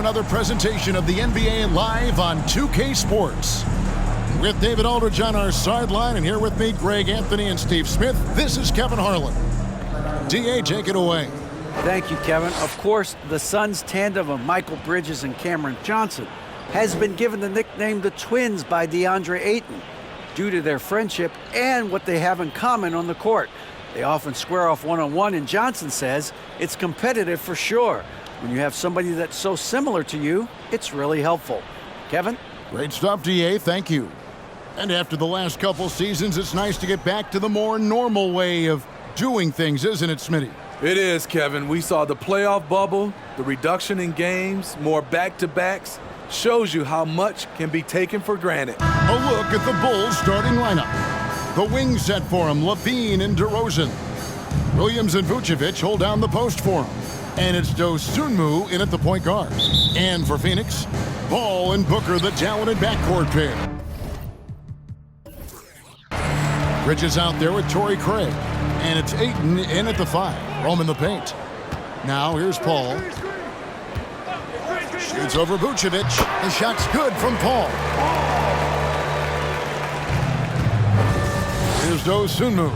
another presentation of the NBA live on 2K Sports. With David Aldridge on our sideline, and here with me, Greg Anthony and Steve Smith, this is Kevin Harlan. DA, take it away. Thank you, Kevin. Of course, the Suns tandem of Michael Bridges and Cameron Johnson has been given the nickname the Twins by DeAndre Ayton due to their friendship and what they have in common on the court. They often square off one-on-one, and Johnson says it's competitive for sure. When you have somebody that's so similar to you, it's really helpful. Kevin? Great stuff, DA. Thank you. And after the last couple seasons, it's nice to get back to the more normal way of doing things, isn't it, Smitty? It is, Kevin. We saw the playoff bubble, the reduction in games, more back-to-backs. Shows you how much can be taken for granted. A look at the Bulls starting lineup. The wing set for him, Levine and DeRozan. Williams and Vucevic hold down the post for him. And it's Dosunmu in at the point guard. And for Phoenix, Ball and Booker, the talented backcourt pair. Bridges out there with Torrey Craig. And it's Ayton in at the 5. Rome in the paint. Now here's Paul. Shoots over Vucevic. The shot's good from Paul. Here's Dosunmu.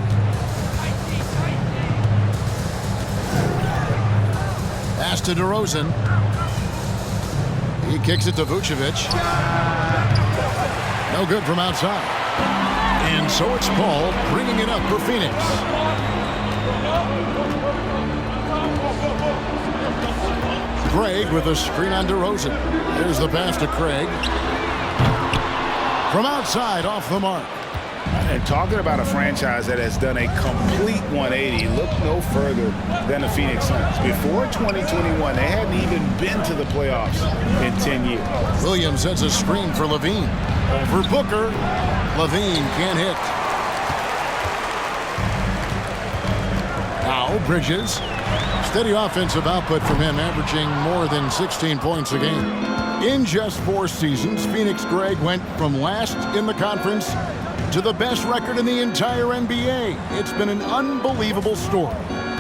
Pass to DeRozan. He kicks it to Vucevic. No good from outside. And so it's Paul bringing it up for Phoenix. Craig with a screen on DeRozan. Here's the pass to Craig. From outside, off the mark. And talking about a franchise that has done a complete 180, look no further than the Phoenix Suns. Before 2021, they hadn't even been to the playoffs in 10 years. Williams sends a screen for Levine. Over Booker. Levine can't hit. Now Bridges. Steady offensive output from him, averaging more than 16 points a game. In just 4 seasons, Phoenix Greg went from last in the conference to the best record in the entire NBA. It's been an unbelievable story.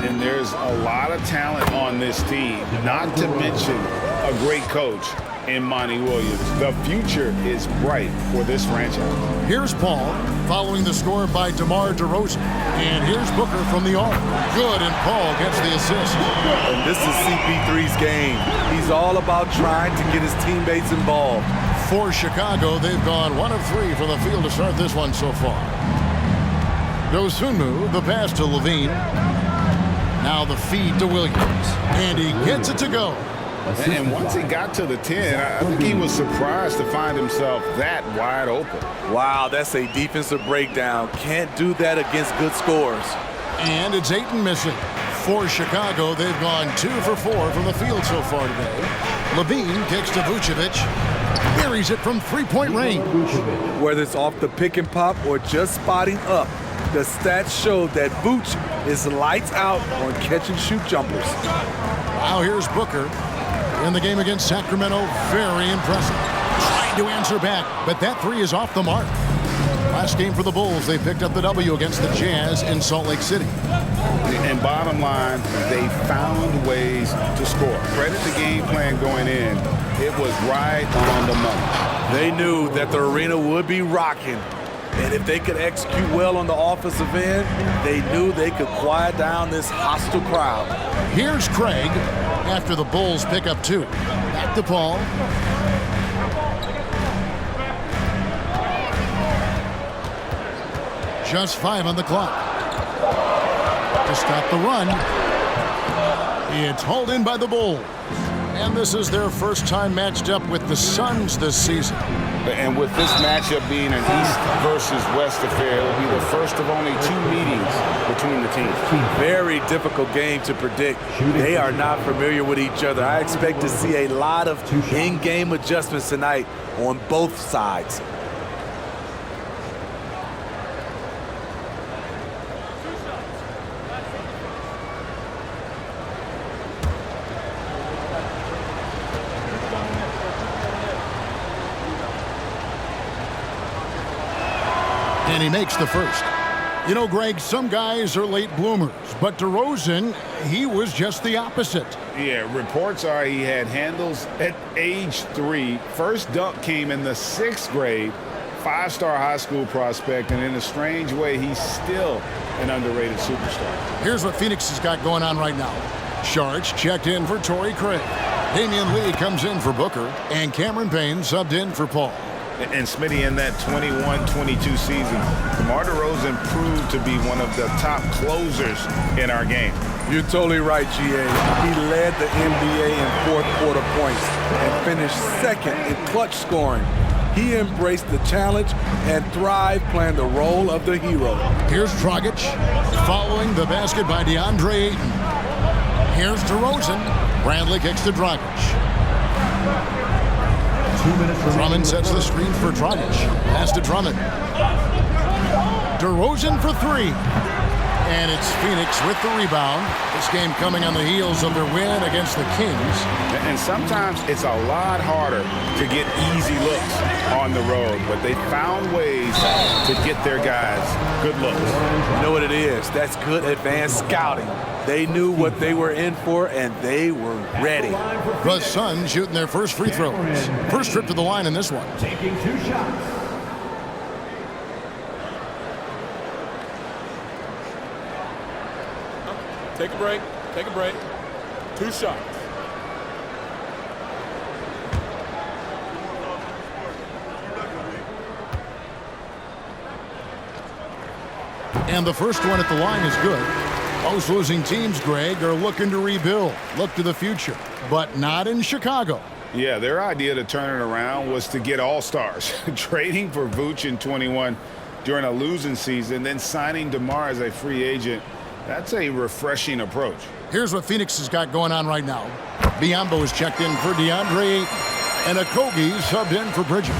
And there's a lot of talent on this team, not to mention a great coach in Monty Williams. The future is bright for this franchise. Here's Paul, following the score by DeMar DeRozan. And here's Booker from the arc. Good, and Paul gets the assist. And this is CP3's game. He's all about trying to get his teammates involved. For Chicago, they've gone 1 of 3 from the field to start this one so far. Dosunmu, the pass to Levine. Now the feed to Williams. And he gets it to go. And once he got to the 10, I think he was surprised to find himself that wide open. Wow, that's a defensive breakdown. Can't do that against good scores. And it's Ayton missing. For Chicago, they've gone 2 for 4 from the field so far today. Levine kicks to Vucevic. Buries it from 3-point range. Whether it's off the pick and pop or just spotting up, the stats show that Vooch is lights out on catch and shoot jumpers. Now here's Booker. In the game against Sacramento, very impressive. Trying to answer back, but that 3 is off the mark. Last game for the Bulls, they picked up the W against the Jazz in Salt Lake City. And bottom line, they found ways to score. Credit the game plan going in. It was right on the money. They knew that the arena would be rocking. And if they could execute well on the offensive end, they knew they could quiet down this hostile crowd. Here's Craig after the Bulls pick up 2. Back to Paul. Just 5 on the clock. To stop the run. It's hauled in by the Bulls. And this is their first time matched up with the Suns this season. And with this matchup being an East versus West affair, it will be the first of only 2 meetings between the teams. Very difficult game to predict. They are not familiar with each other. I expect to see a lot of in-game adjustments tonight on both sides. And he makes the first. You know, Greg, some guys are late bloomers, but DeRozan, he was just the opposite. Yeah, reports are he had handles at age 3. First dunk came in the 6th grade. 5-star high school prospect, and in a strange way, he's still an underrated superstar. Here's what Phoenix has got going on right now. Sharch checked in for Torrey Craig. Damian Lee comes in for Booker, and Cameron Payne subbed in for Paul. And Smitty, in that 21-22 season, DeMar DeRozan proved to be one of the top closers in our game. You're totally right, GA. He led the NBA in fourth quarter points and finished second in clutch scoring. He embraced the challenge and thrived playing the role of the hero. Here's Dragic, following the basket by DeAndre Ayton. Here's DeRozan. Bradley kicks to Dragic. Drummond sets the screen for Dragic. Pass to Drummond. DeRozan for 3. And it's Phoenix with the rebound. This game coming on the heels of their win against the Kings. And sometimes it's a lot harder to get easy looks on the road, but they found ways to get their guys good looks. You know what it is? That's good advanced scouting. They knew what they were in for, and they were ready. The Suns shooting their first free throws. First trip to the line in this one. Taking 2 shots. Take a break. Take a break. 2 shots. And the first one at the line is good. Most losing teams, Greg, are looking to rebuild, look to the future, but not in Chicago. Yeah, their idea to turn it around was to get all-stars, trading for Vooch in 21 during a losing season, then signing DeMar as a free agent. That's a refreshing approach. Here's what Phoenix has got going on right now. Biyombo is checked in for DeAndre Ayton, and Okogie subbed in for Bridges.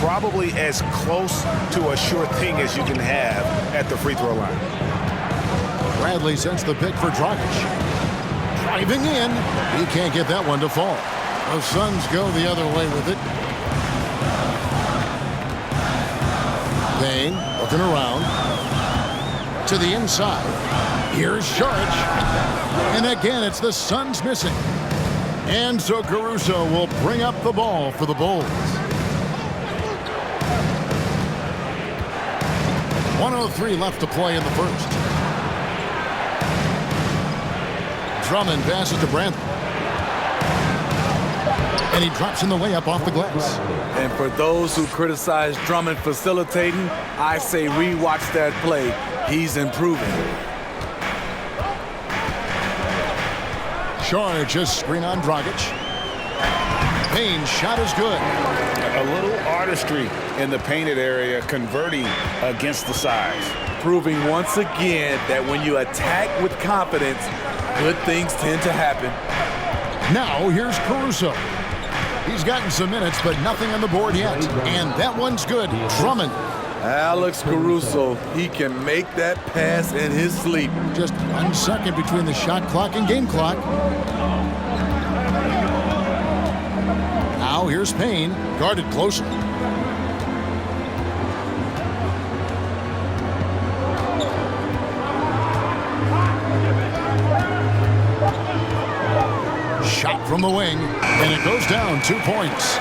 Probably as close to a sure thing as you can have at the free throw line. Bradley sends the pick for Dragic. Driving in. He can't get that one to fall. The Suns go the other way with it. Payne looking around. To the inside. Here's Sharch. And again, it's the Suns missing. And so Caruso will bring up the ball for the Bulls. 1:03 left to play in the first. Drummond passes to Bradley. And he drops in the layup off the glass. And for those who criticize Drummond facilitating, I say rewatch that play. He's improving. Sharch just screen on Dragic. Payne's shot is good. A little artistry in the painted area, converting against the size. Proving once again that when you attack with confidence, good things tend to happen. Now here's Caruso. He's gotten some minutes, but nothing on the board yet. And that one's good. Drummond. Alex Caruso, he can make that pass in his sleep. Just 1 second between the shot clock and game clock. Now here's Payne, guarded closely. Shot from the wing, and it goes down 2 points.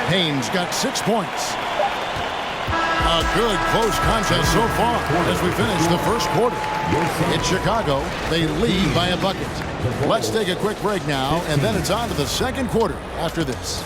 Payne's got 6 points. A good close contest so far as we finish the first quarter. In Chicago, they lead by a bucket. Let's take a quick break now, and then it's on to the second quarter after this.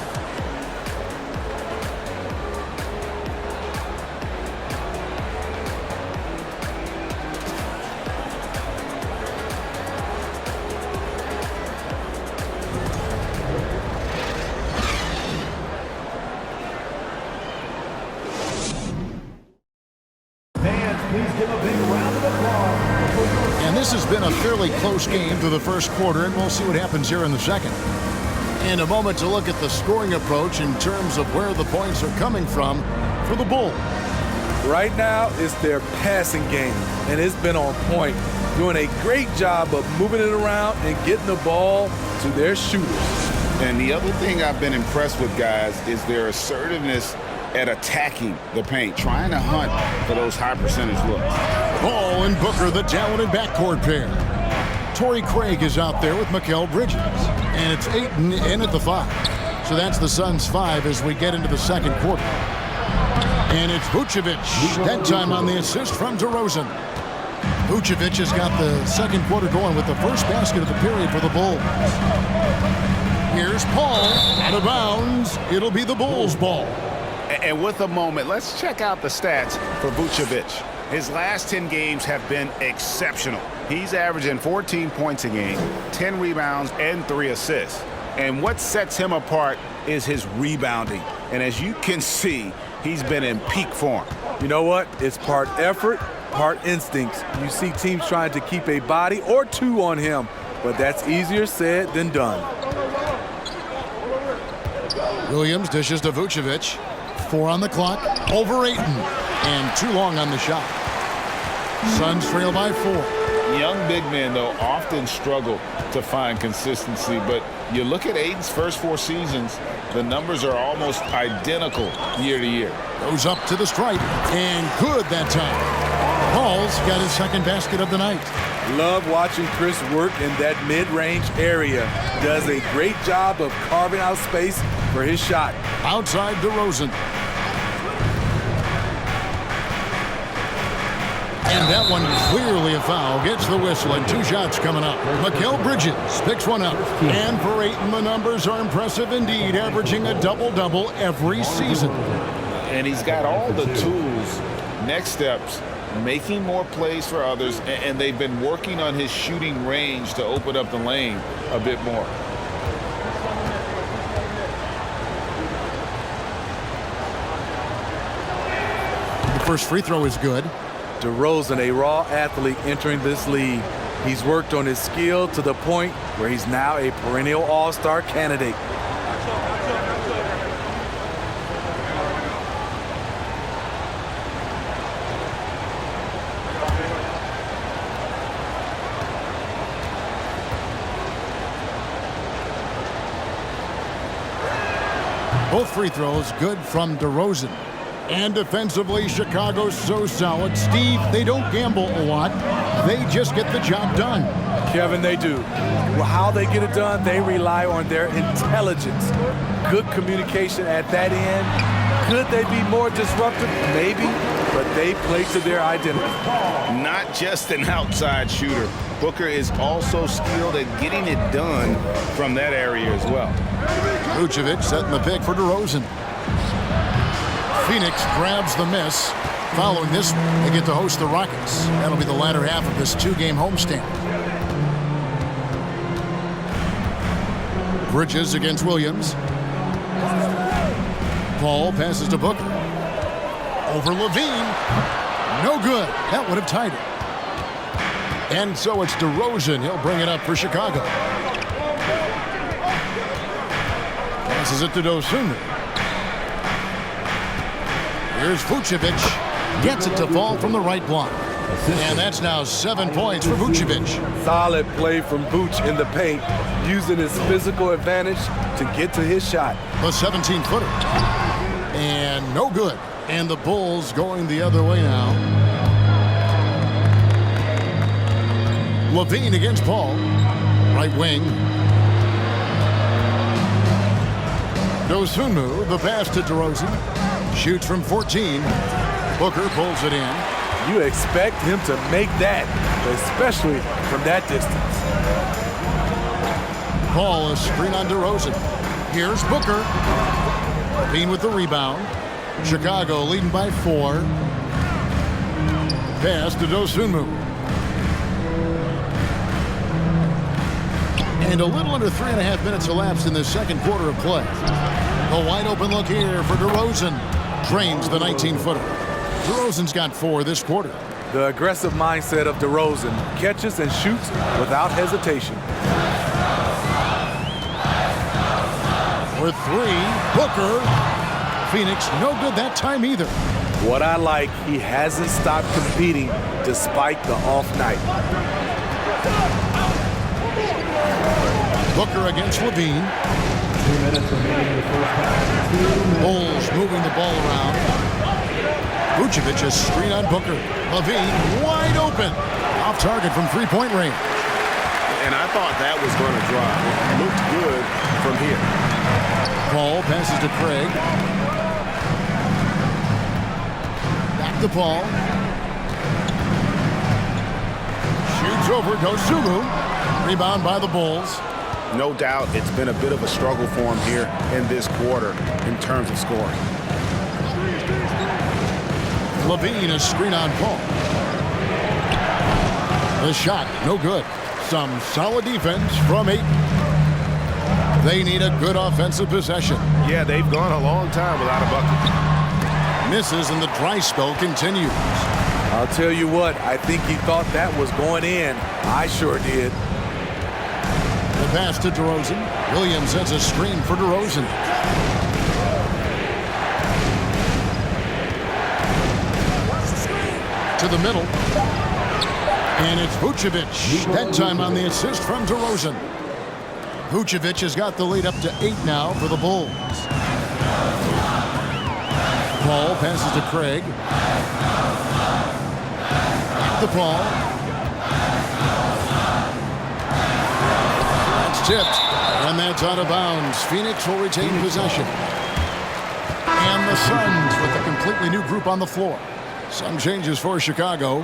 And this has been a fairly close game through the first quarter, and we'll see what happens here in the second. In a moment to look at the scoring approach in terms of where the points are coming from for the Bulls. Right now, it's their passing game, and it's been on point, doing a great job of moving it around and getting the ball to their shooters. And the other thing I've been impressed with, guys, is their assertiveness at attacking the paint, trying to hunt for those high percentage looks. Ball and Booker, the talented backcourt pair. Torrey Craig is out there with Mikal Bridges. And it's Ayton in at the 5. So that's the Suns' 5 as we get into the second quarter. And it's Vucevic, that time on the assist from DeRozan. Vucevic has got the second quarter going with the first basket of the period for the Bulls. Here's Paul, out of bounds. It'll be the Bulls' ball. And with a moment, let's check out the stats for Vucevic. His last 10 games have been exceptional. He's averaging 14 points a game, 10 rebounds, and 3 assists. And what sets him apart is his rebounding. And as you can see, he's been in peak form. You know what? It's part effort, part instincts. You see teams trying to keep a body or two on him, but that's easier said than done. Williams dishes to Vucevic. 4 on the clock, over Ayton, and too long on the shot. Suns trail by 4. Young big men, though, often struggle to find consistency, but you look at Ayton's first 4 seasons, the numbers are almost identical year to year. Goes up to the stripe, and good that time. Paul's got his second basket of the night. Love watching Chris work in that mid-range area. Does a great job of carving out space for his shot. Outside DeRozan. And that one clearly a foul. Gets the whistle and 2 shots coming up. Mikal Bridges picks one up. And for Ayton, the numbers are impressive indeed, averaging a double-double every season. And he's got all the tools. Next steps, making more plays for others, and they've been working on his shooting range to open up the lane a bit more. The first free throw is good. DeRozan, a raw athlete entering this league. He's worked on his skill to the point where he's now a perennial all-star candidate. Both free throws good from DeRozan. And defensively, Chicago's so solid. Steve, they don't gamble a lot. They just get the job done. Kevin, they do. Well, how they get it done, they rely on their intelligence. Good communication at that end. Could they be more disruptive? Maybe, but they play to their identity. Not just an outside shooter. Booker is also skilled at getting it done from that area as well. Vucevic setting the pick for DeRozan. Phoenix grabs the miss. Following this, they get to host the Rockets. That'll be the latter half of this 2-game homestand. Bridges against Williams. Paul passes to Booker. Over Levine. No good. That would have tied it. And so it's DeRozan. He'll bring it up for Chicago. Passes it to Dosunmu. Here's Vucevic. Gets it to fall from the right block. And that's now 7 points for Vucevic. Solid play from Vooch in the paint, using his physical advantage to get to his shot. The 17-footer. And no good. And the Bulls going the other way now. Levine against Paul. Right wing. Dosunmu, the pass to DeRozan. Shoots from 14. Booker pulls it in. You expect him to make that, especially from that distance. Paul, a screen on DeRozan. Here's Booker. Levine with the rebound. Chicago leading by 4. Pass to Dosunmu. And a little under 3.5 minutes elapsed in the second quarter of play. The wide open look here for DeRozan. Drains the 19-footer. DeRozan's got 4 this quarter. The aggressive mindset of DeRozan catches and shoots without hesitation. For 3, Booker. Phoenix, no good that time either. What I like, he hasn't stopped competing despite the off night. Booker against Levine. 2 minutes remaining in the first half. Bulls moving the ball around. Vucevic a screen on Booker. Levine wide open. Off target from three-point range. And I thought that was going to drop. It looked good from here. Paul passes to Craig. Back to Paul. Shoots over Dosunmu. Rebound by the Bulls. No doubt it's been a bit of a struggle for him here in this quarter in terms of scoring. Levine a screen on Paul. The shot, no good. Some solid defense from 8. They need a good offensive possession. Yeah, they've gone a long time without a bucket. Misses and the dry spell continues. I'll tell you what, I think he thought that was going in. I sure did. The pass to DeRozan. Williams sends a screen for DeRozan. To the middle. And it's Vucevic. That time on the assist from DeRozan. Vucevic has got the lead up to 8 now for the Bulls. Paul passes to Craig. Back to Paul. That's tipped. And that's out of bounds. Phoenix will retain possession. And the Suns with a completely new group on the floor. Some changes for Chicago.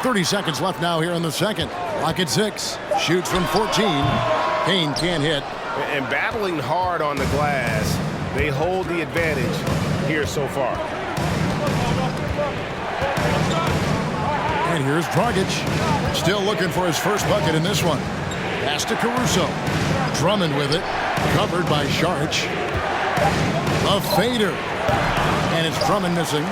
.30 seconds left now here in the second. Clock at 6. Shoots from 14. Payne can't hit. And battling hard on the glass, they hold the advantage here so far. And here's Dragic. Still looking for his first bucket in this one. Pass to Caruso. Drummond with it. Covered by Saric. A fader. And it's Drummond missing.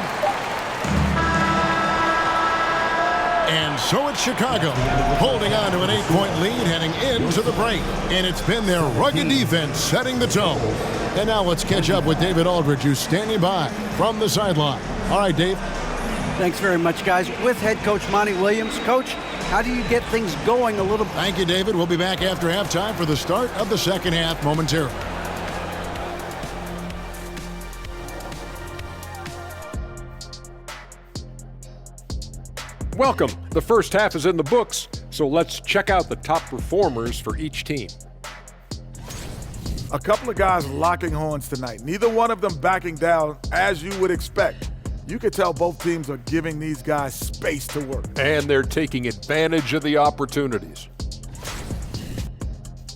And so it's Chicago, holding on to an 8-point lead, heading into the break. And it's been their rugged defense setting the tone. And now let's catch up with David Aldridge, who's standing by from the sideline. All right, Dave. Thanks very much, guys. With head coach Monty Williams. Coach, how do you get things going a little? Thank you, David. We'll be back after halftime for the start of the second half momentarily. Welcome. The first half is in the books, so let's check out the top performers for each team. A couple of guys locking horns tonight. Neither one of them backing down as you would expect. You could tell both teams are giving these guys space to work. And they're taking advantage of the opportunities.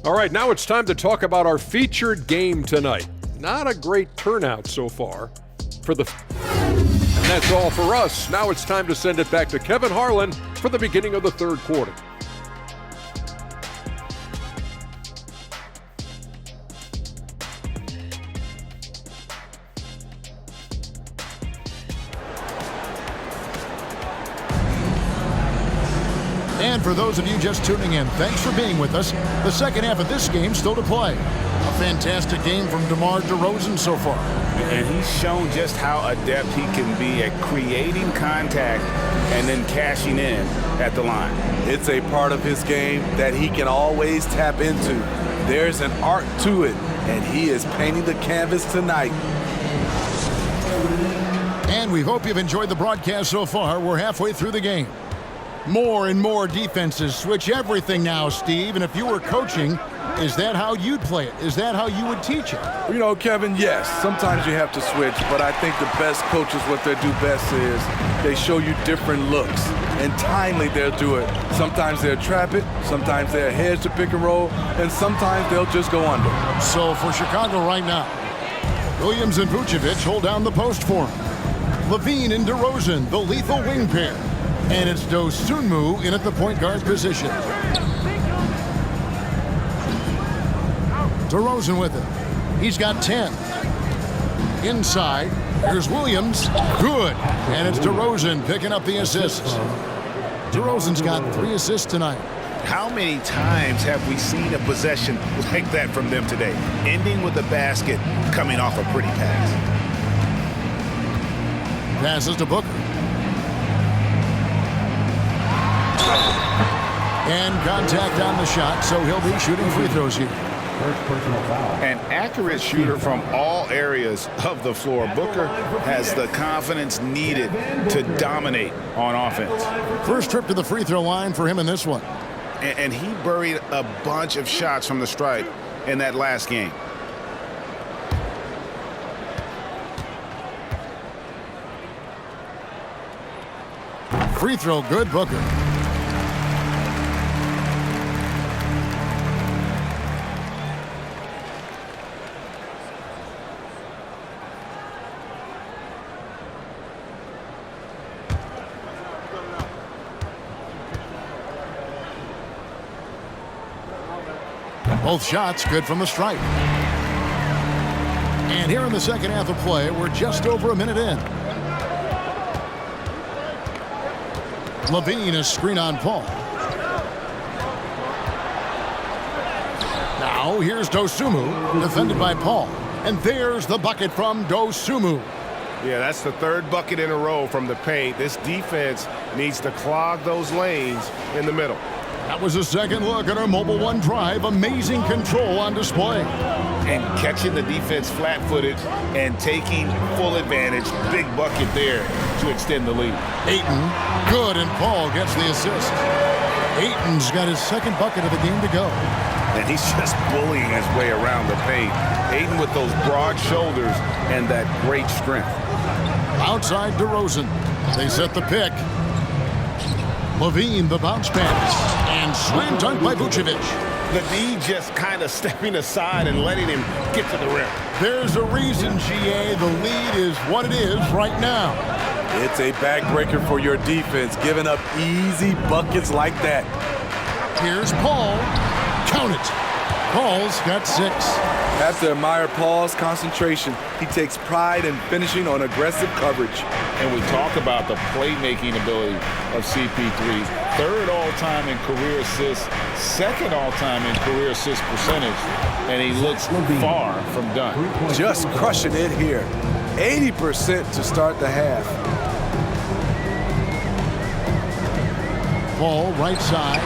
All right, now it's time to talk about our featured game tonight. Not a great turnout so far. And that's all for us. Now it's time to send it back to Kevin Harlan for the beginning of the third quarter. And for those of you just tuning in, thanks for being with us. The second half of this game still to play. A fantastic game from DeMar DeRozan so far. And he's shown just how adept he can be at creating contact and then cashing in at the line. It's a part of his game that he can always tap into. There's an art to it, and he is painting the canvas tonight. And we hope you've enjoyed the broadcast so far. We're halfway through the game. More and more defenses switch everything now, Steve. And if you were coaching, is that how you'd play it? Is that how you would teach it? You know, Kevin, yes, sometimes you have to switch, but I think the best coaches, what they do best is they show you different looks, and timely they'll do it. Sometimes they'll trap it, sometimes they'll hedge the pick and roll, and sometimes they'll just go under. So for Chicago right now, Williams and Vucevic hold down the post for him. Levine and DeRozan, the lethal wing pair. And it's Dosunmu in at the point guard position. DeRozan with it. He's got 10. Inside, here's Williams. Good. And it's DeRozan picking up the assists. DeRozan's got 3 assists tonight. How many times have we seen a possession like that from them today? Ending with a basket, coming off a pretty pass. Passes to Booker. And contact on the shot, so he'll be shooting free throws here. First personal foul. An accurate shooter from all areas of the floor. Booker has the confidence needed to dominate on offense. First trip to the free throw line for him in this one. And he buried a bunch of shots from the stripe in that last game. Free throw good, Booker. Both shots good from the stripe. And here in the second half of play, we're just over a minute in. Levine is screen on Paul. Now here's Dosunmu, defended by Paul. And there's the bucket from Dosunmu. Yeah, that's the third bucket in a row from the paint. This defense needs to clog those lanes in the middle. That was a second look at our Mobile One drive. Amazing control on display. And catching the defense flat-footed and taking full advantage. Big bucket there to extend the lead. Ayton, good, and Paul gets the assist. Ayton's got his second bucket of the game to go. And he's just bullying his way around the paint. Ayton with those broad shoulders and that great strength. Outside DeRozan. They set the pick. Levine, the bounce pass. And slam dunk by Vucevic. The D just kind of stepping aside and letting him get to the rim. There's a reason, GA. The lead is what it is right now. It's a backbreaker for your defense, giving up easy buckets like that. Here's Paul. Count it. Paul's got 6. Have to admire Paul's concentration. He takes pride in finishing on aggressive coverage. And we talk about the playmaking ability of CP3. Third all-time in career assists, second all-time in career assist percentage, and he looks far from done. Just crushing it here. 80% to start the half. Paul, right side.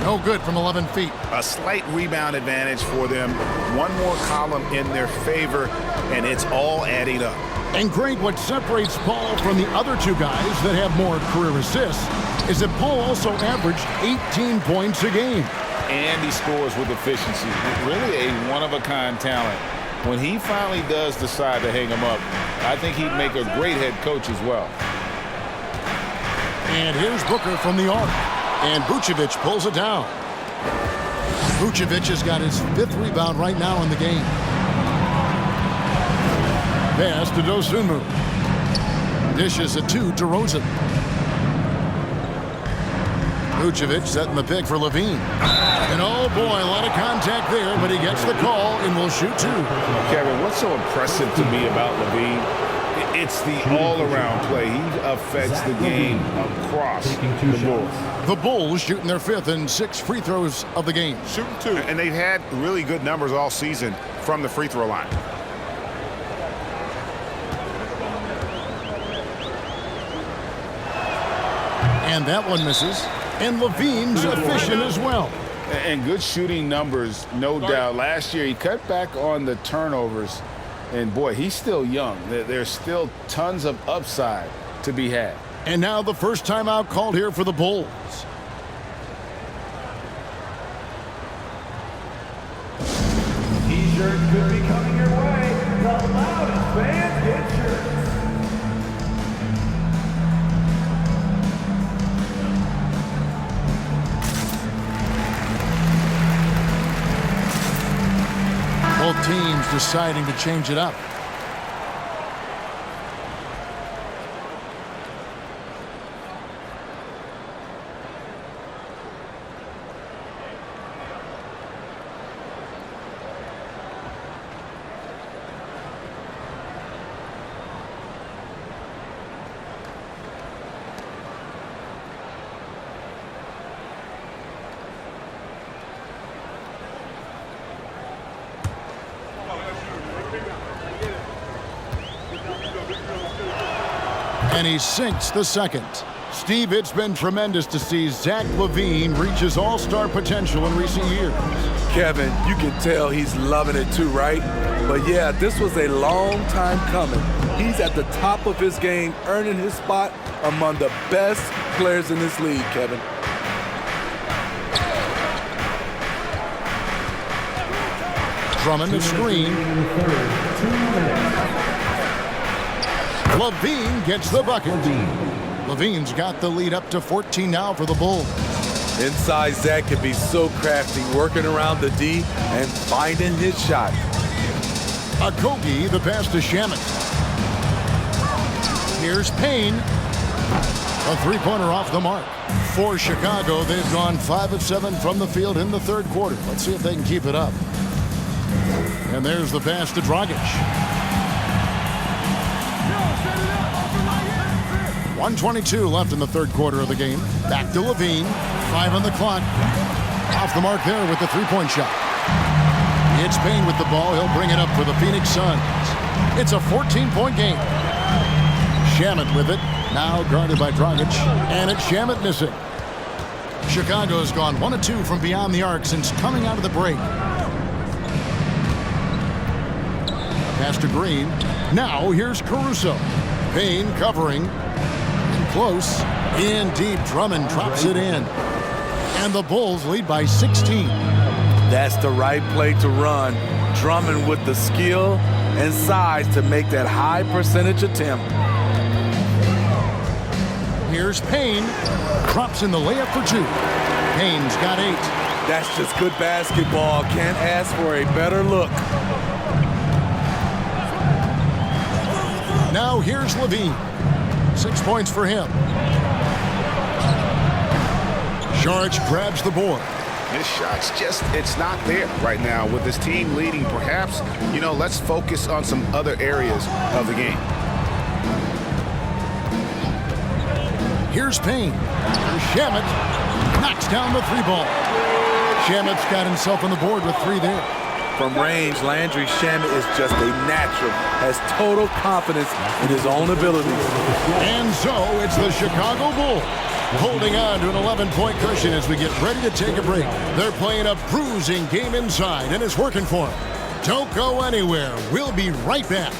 No good from 11 feet. A slight rebound advantage for them. One more column in their favor, and it's all adding up. And great, what separates Paul from the other two guys that have more career assists is that Paul also averaged 18 points a game. And he scores with efficiency. Really a one-of-a-kind talent. When he finally does decide to hang him up, I think he'd make a great head coach as well. And here's Booker from the arc. And Vucevic pulls it down. Vucevic has got his 5th rebound right now in the game. Pass to Dosunmu. Dishes it to DeRozan. Vucevic setting the pick for Levine. And oh boy, a lot of contact there, but he gets the call and will shoot 2. Kevin, what's so impressive to me about Levine? It's the all-around play. He affects the game across the board. The Bulls shooting their 5th and 6 free throws of the game. Shooting 2. And they've had really good numbers all season from the free throw line. And that one misses. And Levine's efficient as well. And good shooting numbers, no doubt. Last year, he cut back on the turnovers. And, boy, he's still young. There's still tons of upside to be had. And now the first timeout called here for the Bulls. T-shirts could be coming your way. The loudest fans get shirts. Both teams deciding to change it up. And he sinks the second. Steve, it's been tremendous to see Zach LaVine reach his all-star potential in recent years. Kevin, you can tell he's loving it too, right? But yeah, this was a long time coming. He's at the top of his game, earning his spot among the best players in this league, Kevin. Drummond the screen. LaVine gets the bucket. LaVine's got the lead up to 14 now for the Bulls. Inside, Zach can be so crafty, working around the D and finding his shot. Okogie, the pass to Shamet. Here's Payne. A three-pointer off the mark. For Chicago, they've gone 5 of 7 from the field in the third quarter. Let's see if they can keep it up. And there's the pass to Dragic. 1:22 left in the third quarter of the game. Back to LaVine. 5 on the clock. Off the mark there with the three-point shot. It's Payne with the ball. He'll bring it up for the Phoenix Suns. It's a 14-point game. Shamet with it. Now guarded by Dragic. And it's Shamet missing. Chicago's gone 1 of 2 from beyond the arc since coming out of the break. Pass to Green. Now here's Caruso. Payne covering. Close. In deep. Drummond drops it in. And the Bulls lead by 16. That's the right play to run. Drummond with the skill and size to make that high percentage attempt. Here's Payne. Drops in the layup for 2. Payne's got 8. That's just good basketball. Can't ask for a better look. Now here's LaVine. 6 points for him. Saric grabs the board. His shot's it's not there right now with his team leading. Perhaps, let's focus on some other areas of the game. Here's Payne. Shamet knocks down the 3-ball. Shamet's got himself on the board with 3 there. From range, Landry Shamet is just a natural, has total confidence in his own abilities. And so it's the Chicago Bulls holding on to an 11-point cushion as we get ready to take a break. They're playing a bruising game inside, and it's working for them. Don't go anywhere. We'll be right back.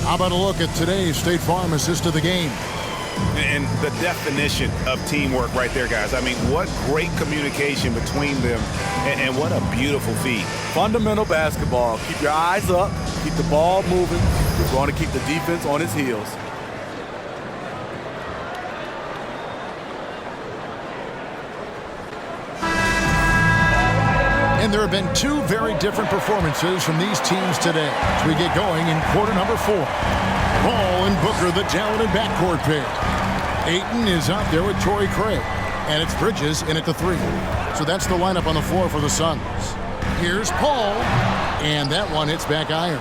How about a look at today's State Farm assist of the game? And the definition of teamwork right there, guys. I mean, what great communication between them, and what a beautiful feed. Fundamental basketball. Keep your eyes up, keep the ball moving. You're going to keep the defense on its heels. And there have been 2 very different performances from these teams today as we get going in quarter number 4. Ball and Booker, the talented backcourt pair. Ayton is out there with Torrey Craig. And it's Bridges in at the 3. So that's the lineup on the floor for the Suns. Here's Paul. And that one hits back iron.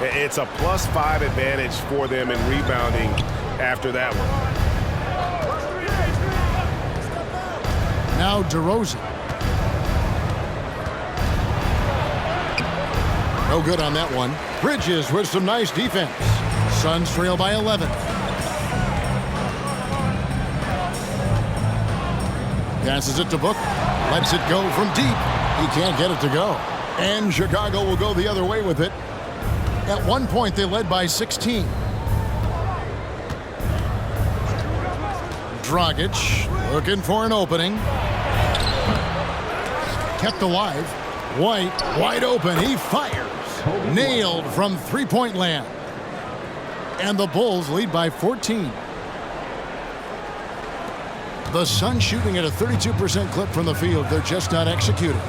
It's a +5 advantage for them in rebounding after that one. Now DeRozan. No good on that one. Bridges with some nice defense. Suns trail by 11. Passes it to Book. Lets it go from deep. He can't get it to go. And Chicago will go the other way with it. At one point, they led by 16. Dragic looking for an opening. Kept alive. White, wide open. He fires. Nailed from three-point land. And the Bulls lead by 14. The Suns shooting at a 32% clip from the field. They're just not executing.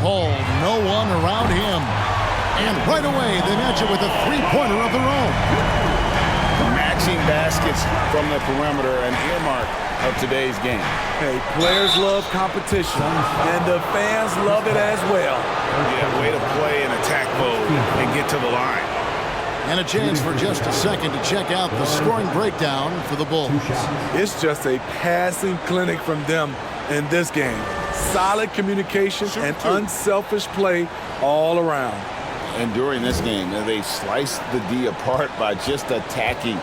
Paul, no one around him. And right away, they match it with a three-pointer of their own. attaching baskets from the perimeter, an earmark of today's game. Hey, players love competition, and the fans love it as well. Yeah, way to play in attack mode and get to the line. And a chance for just a second to check out the scoring breakdown for the Bulls. It's just a passing clinic from them in this game. Solid communication and unselfish play all around. And during this game, they sliced the D apart by just attacking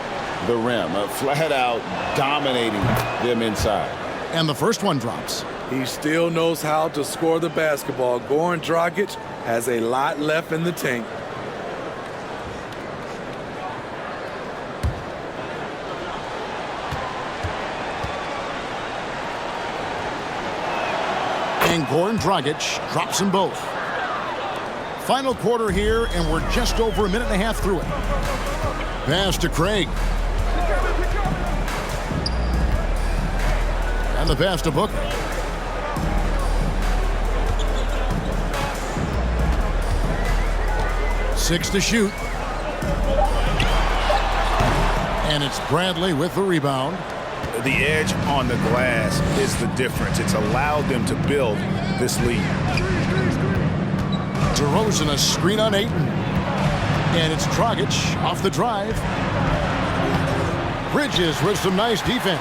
the rim, flat out dominating them inside. And the first one drops. He still knows how to score the basketball. Goran Dragic has a lot left in the tank. And Goran Dragic drops them both. Final quarter here, and we're just over a minute and a half through it. Pass to Craig. And the pass to Booker. Six to shoot. And it's Bradley with the rebound. The edge on the glass is the difference. It's allowed them to build this lead. DeRozan a screen on Ayton. And it's Dragic off the drive. Bridges with some nice defense.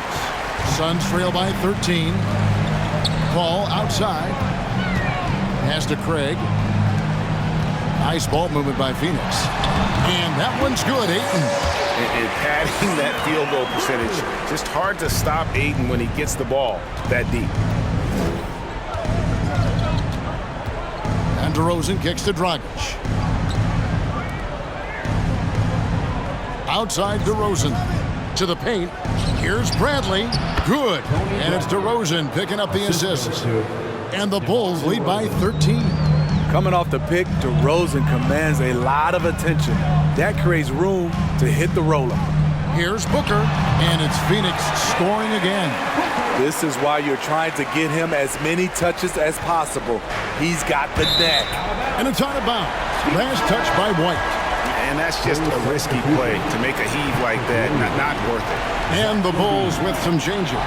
Suns trail by 13. Ball outside. Pass to Craig. Nice ball movement by Phoenix. And that one's good, Ayton. And padding that field goal percentage. Just hard to stop Ayton when he gets the ball that deep. And DeRozan kicks to Dragic. Outside DeRozan to the paint. Here's Bradley. Good. And it's DeRozan picking up the assist. And the Bulls lead by 13. Coming off the pick, DeRozan commands a lot of attention. That creates room to hit the roller. Here's Booker, and it's Phoenix scoring again. This is why you're trying to get him as many touches as possible. He's got the neck. And it's out of bounds. Last touch by White. And that's just a risky play to make a heave like that. Not worth it. And the Bulls with some changes.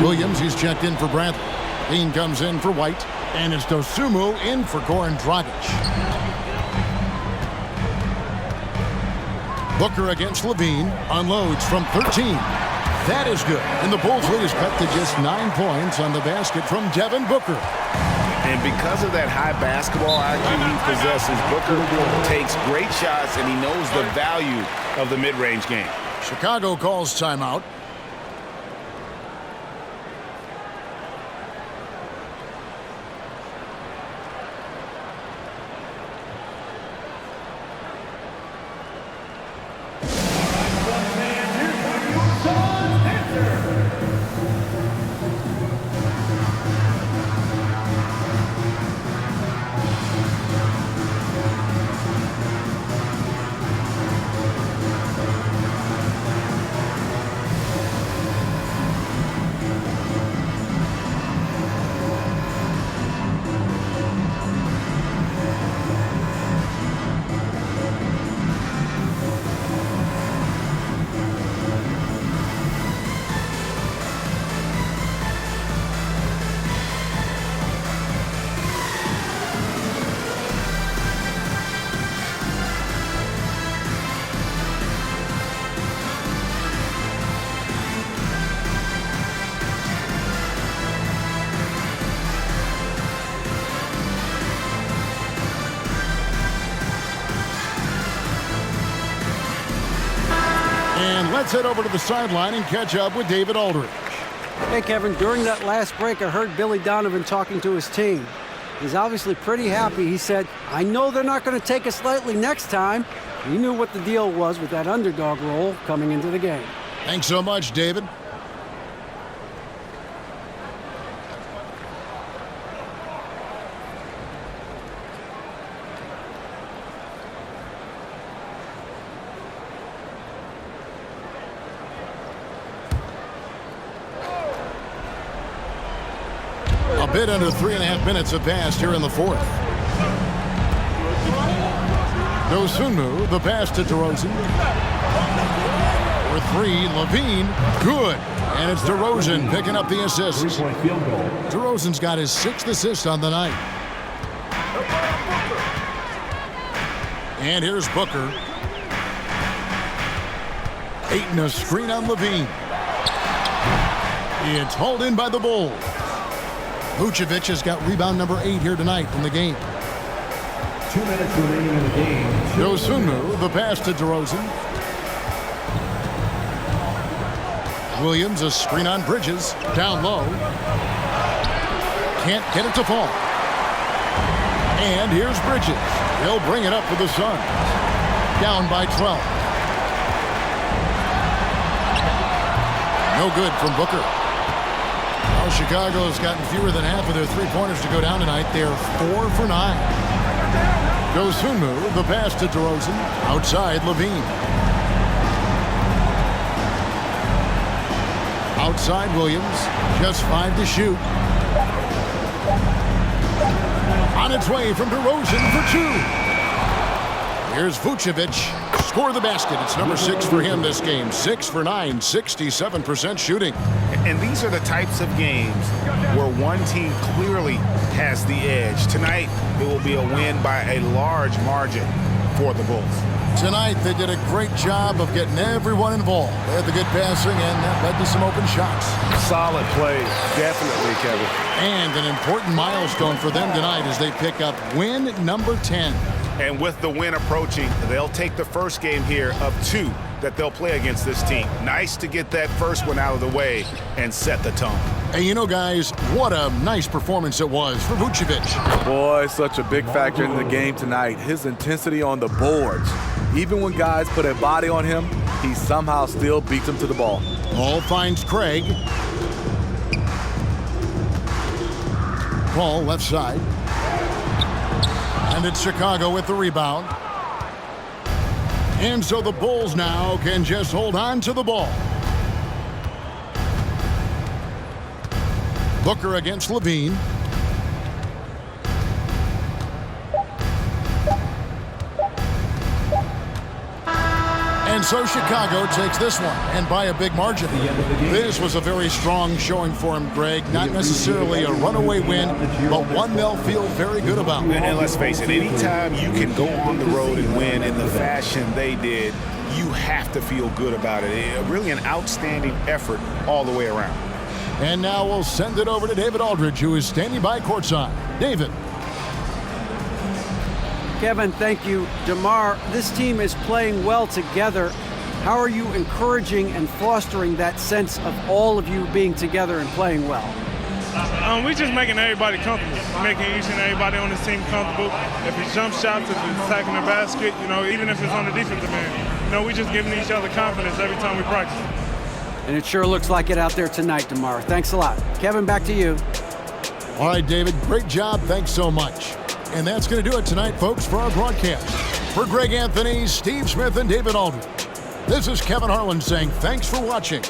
Williams, he's checked in for Bradley. Dean comes in for White. And it's Dosunmu in for Goran Dragic. Booker against Levine. Unloads from 13. That is good. And the Bulls lead is cut to just 9 points on the basket from Devin Booker. And because of that high basketball IQ he possesses, Booker takes great shots, and he knows the value of the mid-range game. Chicago calls timeout. And let's head over to the sideline and catch up with David Aldridge. Hey, Kevin, during that last break, I heard Billy Donovan talking to his team. He's obviously pretty happy. He said, I know they're not going to take us lightly next time. He knew what the deal was with that underdog role coming into the game. Thanks so much, David. A bit under 3.5 minutes have passed here in the fourth. Dosunmu, the pass to DeRozan. For three, Levine, good. And it's DeRozan picking up the assist. Three-point field goal. DeRozan's got his 6th assist on the night. And here's Booker. Ayton a screen on Levine. It's hauled in by the Bulls. Vucevic has got rebound number 8 here tonight in the game. 2 minutes remaining in the game. Dosunmu, the pass to DeRozan. Williams a screen on Bridges. Down low. Can't get it to fall. And here's Bridges. They'll bring it up for the Suns. Down by 12. No good from Booker. Well, Chicago's gotten fewer than half of their three-pointers to go down tonight. They're 4 for 9. Dosunmu, the pass to DeRozan. Outside, Levine. Outside, Williams. Just 5 to shoot. On its way from DeRozan for 2. Here's Vucevic. Score the basket. It's number 6 for him this game. 6 for 9, 67% shooting. And these are the types of games where one team clearly has the edge. Tonight, it will be a win by a large margin for the Bulls. Tonight, they did a great job of getting everyone involved. They had the good passing, and that led to some open shots. Solid play, definitely, Kevin. And an important milestone for them tonight as they pick up win number 10. And with the win approaching, they'll take the first game here of 2 that they'll play against this team. Nice to get that first one out of the way and set the tone. And you know, guys, what a nice performance it was for Vucevic. Boy, such a big factor in the game tonight. His intensity on the boards. Even when guys put a body on him, he somehow still beats them to the ball. Ball finds Craig. Ball left side. And it's Chicago with the rebound. And so the Bulls now can just hold on to the ball. Booker against Levine. And so Chicago takes this one, and by a big margin. This was a very strong showing for him, Greg. Not necessarily a runaway win, but one they'll feel very good about. And let's face it, anytime you can go on the road and win in the fashion they did, you have to feel good about it. Really an outstanding effort all the way around. And now we'll send it over to David Aldridge, who is standing by courtside. David. Kevin, thank you. DeMar, this team is playing well together. How are you encouraging and fostering that sense of all of you being together and playing well? We're just making everybody comfortable, making each and everybody on this team comfortable. If it's jump shots, if it's attacking the basket, even if it's on the defensive end, we're just giving each other confidence every time we practice. And it sure looks like it out there tonight, DeMar. Thanks a lot. Kevin, back to you. All right, David, great job. Thanks so much. And that's going to do it tonight, folks, for our broadcast. For Greg Anthony, Steve Smith, and David Aldridge, this is Kevin Harlan saying thanks for watching.